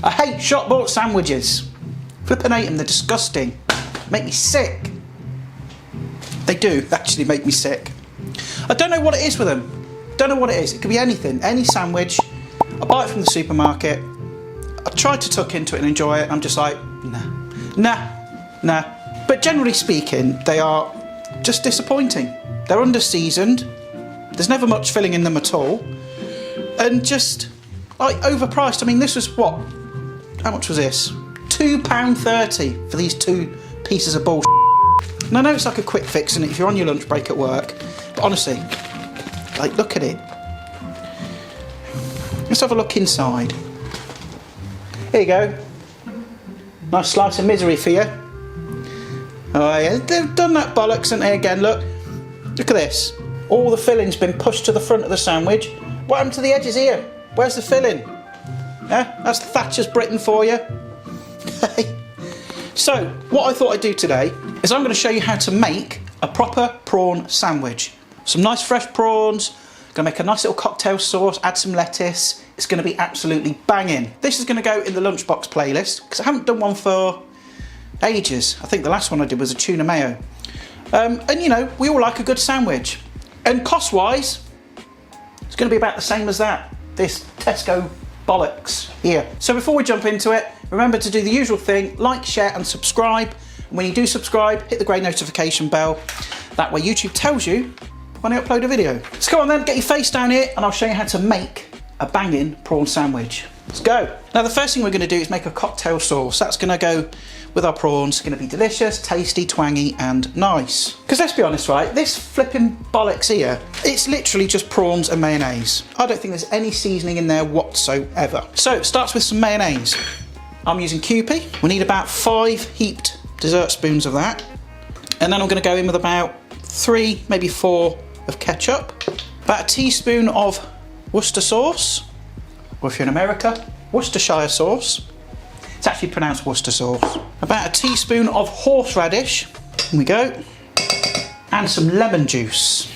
I hate shop bought sandwiches. Flippin' hate them, they're disgusting. Make me sick. They do actually make me sick. I don't know what it is with them. Don't know what it is. It could be anything, any sandwich. I buy it from the supermarket. I try to tuck into it and enjoy it. I'm just like, nah. But generally speaking, they are just disappointing. They're under-seasoned. There's never much filling in them at all. And just, like, overpriced. I mean, this was what? How much was this? £2.30 for these 2 pieces of bullshit. And I know it's like a quick fix, and if you're on your lunch break at work, but honestly, like, look at it. Let's have a look inside. Here you go. Nice slice of misery for you. Oh yeah, they've done that bollocks, haven't they, again, look. Look at this. All the filling's been pushed to the front of the sandwich. What happened to the edges here? Where's the filling? Yeah, that's Thatcher's Britain for you. So, what I thought I'd do today is I'm going to show you how to make a proper prawn sandwich. Some nice fresh prawns, going to make a nice little cocktail sauce, add some lettuce. It's going to be absolutely banging. This is going to go in the Lunchbox playlist because I haven't done one for ages. I think the last one I did was a tuna mayo. And you know, we all like a good sandwich. And cost-wise, it's going to be about the same as that. This Tesco bollocks here. So before we jump into it, remember to do the usual thing, like, share and subscribe. And when you do subscribe, hit the grey notification bell. That way YouTube tells you when I upload a video. So come on then, get your face down here and I'll show you how to make a banging prawn sandwich. Let's go. Now the first thing we're going to do is make a cocktail sauce. That's going to go with our prawns. It's going to be delicious, tasty, twangy and nice. Because let's be honest, right, this flipping bollocks here, it's literally just prawns and mayonnaise. I don't think there's any seasoning in there whatsoever. So it starts with some mayonnaise. I'm using Kewpie. We need about 5 heaped dessert spoons of that. And then I'm going to go in with about 3, maybe 4 of ketchup. About a teaspoon of Worcester sauce. Or if you're in America, Worcestershire sauce. It's actually pronounced Worcester sauce. About a teaspoon of horseradish. Here we go. And some lemon juice.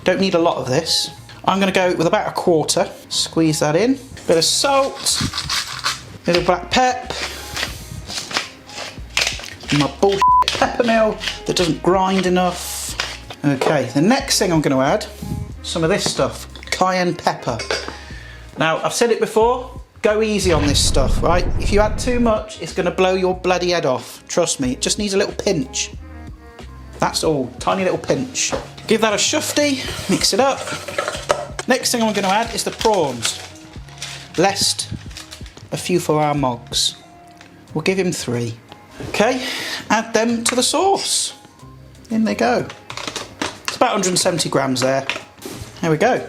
Don't need a lot of this. I'm going to go with about a quarter. Squeeze that in. Bit of salt. Little black pep. And my bullshit pepper mill that doesn't grind enough. Okay, the next thing I'm going to add, some of this stuff. Cayenne pepper. Now, I've said it before, go easy on this stuff, right? If you add too much, it's going to blow your bloody head off. Trust me, it just needs a little pinch. That's all, tiny little pinch. Give that a shufty, mix it up. Next thing I'm going to add is the prawns. Lest a few for our mogs. We'll give him 3. Okay, add them to the sauce. In they go. It's about 170 grams there. There we go.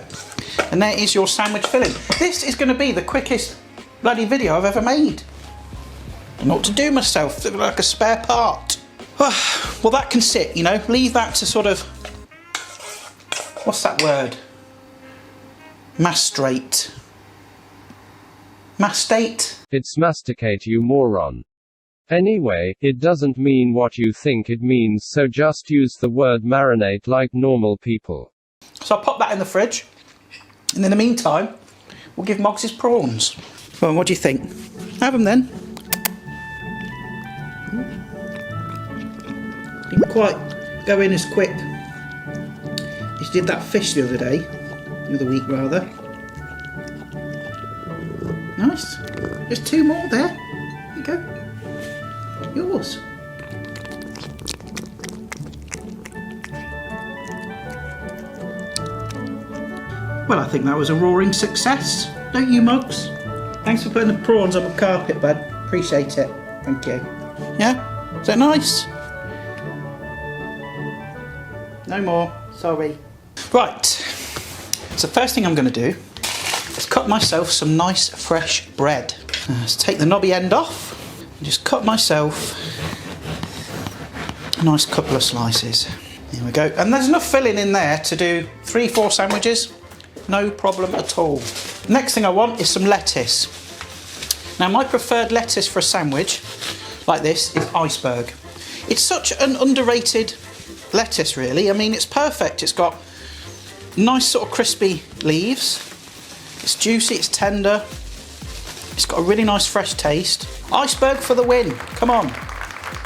And there is your sandwich filling. This is going to be the quickest bloody video I've ever made. I don't know what to do myself, like a spare part. Well, that can sit, you know, leave that to sort of, what's that word? Mastate. Mastate? It's masticate, you moron. Anyway, it doesn't mean what you think it means, so just use the word marinate like normal people. So I'll pop that in the fridge. And in the meantime, we'll give Moggs his prawns. Well, what do you think? Have them then. Didn't quite go in as quick as you did that fish the other day. The other week, rather. Nice. There's 2 more there. There you go. Yours. Well, I think that was a roaring success, don't you, Mugs? Thanks for putting the prawns on the carpet, bud. Appreciate it. Thank you. Yeah? Is that nice? No more. Sorry. Right. So the first thing I'm going to do is cut myself some nice fresh bread. Let's take the knobby end off and just cut myself a nice couple of slices. Here we go. And there's enough filling in there to do 3-4 sandwiches. No problem at all. Next thing I want is some lettuce. Now my preferred lettuce for a sandwich like this is iceberg. It's such an underrated lettuce really. I mean, it's perfect. It's got nice sort of crispy leaves. It's juicy, it's tender. It's got a really nice fresh taste. Iceberg for the win. Come on,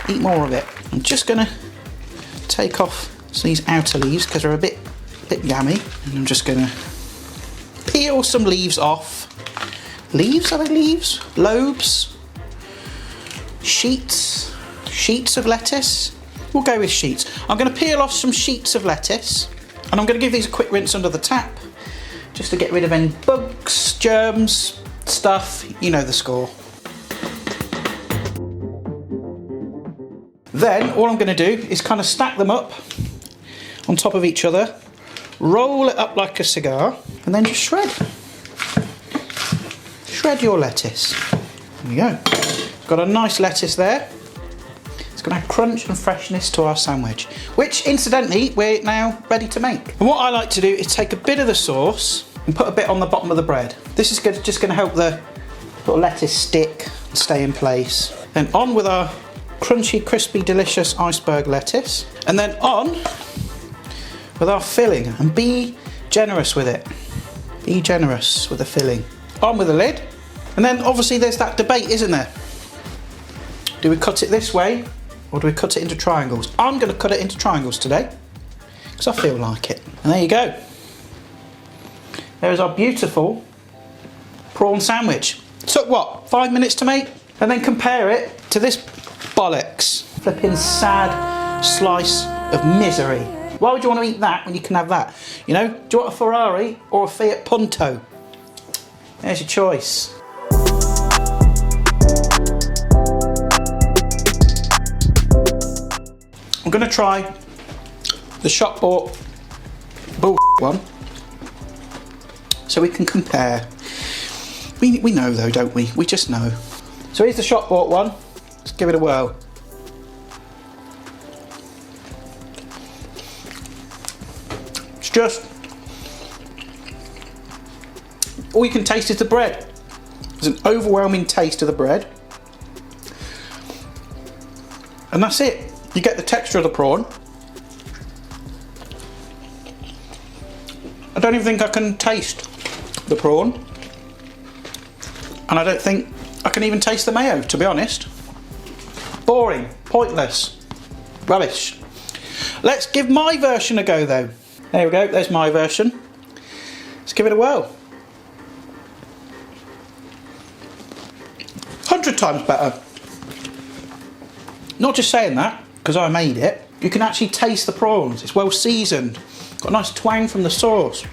eat more of it. I'm just gonna take off these outer leaves because they're a bit gammy. And I'm just gonna peel some leaves off. Leaves, are they leaves? Lobes? Sheets? Sheets of lettuce? We'll go with sheets. I'm gonna peel off some sheets of lettuce and I'm gonna give these a quick rinse under the tap just to get rid of any bugs, germs, stuff, you know the score. Then all I'm going to do is kind of stack them up on top of each other, roll it up like a cigar, and then just shred. Shred your lettuce. There we go. Got a nice lettuce there. It's going to add crunch and freshness to our sandwich, which incidentally we're now ready to make. And what I like to do is take a bit of the sauce and put a bit on the bottom of the bread. This is just going to help the little lettuce stick and stay in place. Then on with our crunchy, crispy, delicious iceberg lettuce. And then on with our filling, and be generous with it. Be generous with the filling. On with the lid. And then obviously there's that debate, isn't there? Do we cut it this way or do we cut it into triangles? I'm going to cut it into triangles today because I feel like it. And there you go. There's our beautiful prawn sandwich. Took what, 5 minutes to make? And then compare it to this bollocks. Flipping sad slice of misery. Why would you want to eat that when you can have that? You know, do you want a Ferrari or a Fiat Punto? There's your choice. I'm going to try the shop bought bull one so we can compare. We know though, don't we? We just know. So here's the shop bought one. Let's give it a whirl. It's just, all you can taste is the bread. There's an overwhelming taste of the bread. And that's it. You get the texture of the prawn. I don't even think I can taste the prawn. And I don't think I can even taste the mayo, to be honest. Boring, pointless, rubbish. Let's give my version a go though. There we go, there's my version. Let's give it a whirl. 100 times better. Not just saying that, because I made it. You can actually taste the prawns. It's well seasoned. Got a nice twang from the sauce.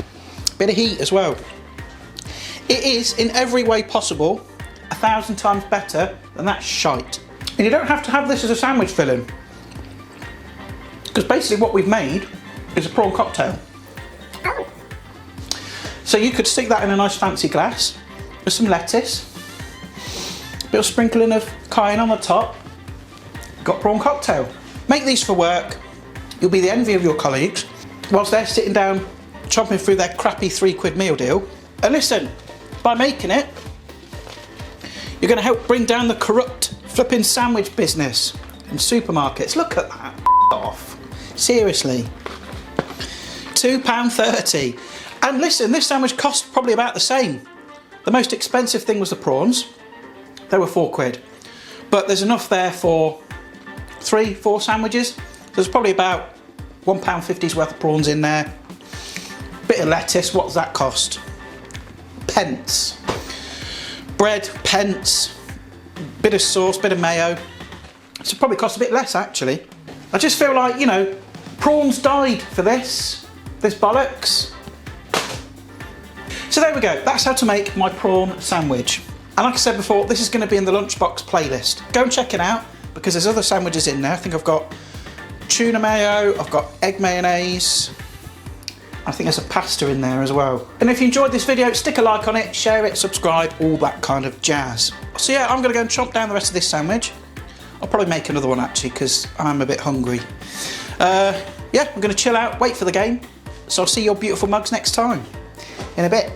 Bit of heat as well. It is, in every way possible, 1,000 times better than that shite. And you don't have to have this as a sandwich filling. Because basically what we've made is a prawn cocktail. So you could stick that in a nice fancy glass with some lettuce, a bit of sprinkling of cayenne on the top. Got prawn cocktail. Make these for work. You'll be the envy of your colleagues whilst they're sitting down chomping through their crappy £3 meal deal. And listen, by making it, you're going to help bring down the corrupt flipping sandwich business in supermarkets. Look at that. Off. Seriously. £2.30. And listen, this sandwich cost probably about the same. The most expensive thing was the prawns. They were £4. But there's enough there for 3-4 sandwiches. There's probably about £1.50's worth of prawns in there. Bit of lettuce, what does that cost? Pence. Bread, pence. Bit of sauce, bit of mayo. So probably cost a bit less actually. I just feel like, you know, prawns died for this bollocks. So there we go, that's how to make my prawn sandwich. And like I said before, this is going to be in the Lunchbox playlist. Go and check it out because there's other sandwiches in there. I think I've got tuna mayo, I've got egg mayonnaise. I think there's a pasta in there as well. And if you enjoyed this video, stick a like on it, share it, subscribe, all that kind of jazz. So yeah, I'm going to go and chomp down the rest of this sandwich. I'll probably make another one actually because I'm a bit hungry. Yeah, I'm going to chill out, wait for the game. So I'll see your beautiful mugs next time. In a bit.